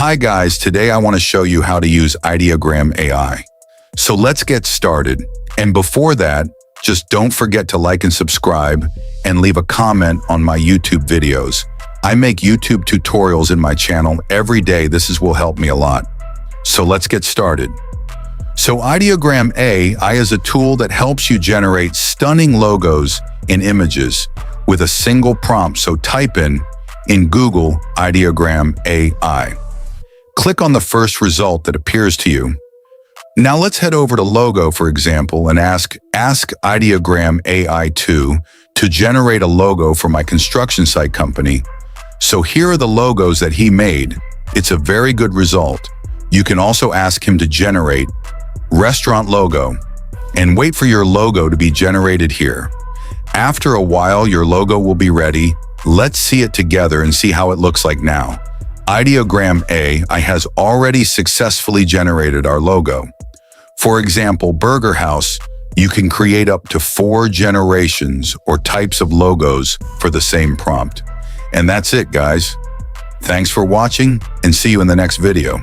Hi guys, today I want to show you how to use Ideogram AI. So let's get started. And before that, just don't forget to like and subscribe and leave a comment on my YouTube videos. I make YouTube tutorials in my channel every day. This will help me a lot. So let's get started. So Ideogram AI is a tool that helps you generate stunning logos and images with a single prompt. So type in Google Ideogram AI. Click on the first result that appears to you. Now let's head over to logo, for example, and ask Ideogram AI to generate a logo for my construction site company. So here are the logos that he made. It's a very good result. You can also ask him to generate restaurant logo and wait for your logo to be generated here. After a while, your logo will be ready. Let's see it together and see how it looks like now. Ideogram AI has already successfully generated our logo. For example, Burger House, you can create up to 4 generations or types of logos for the same prompt. And that's it, guys. Thanks for watching and see you in the next video.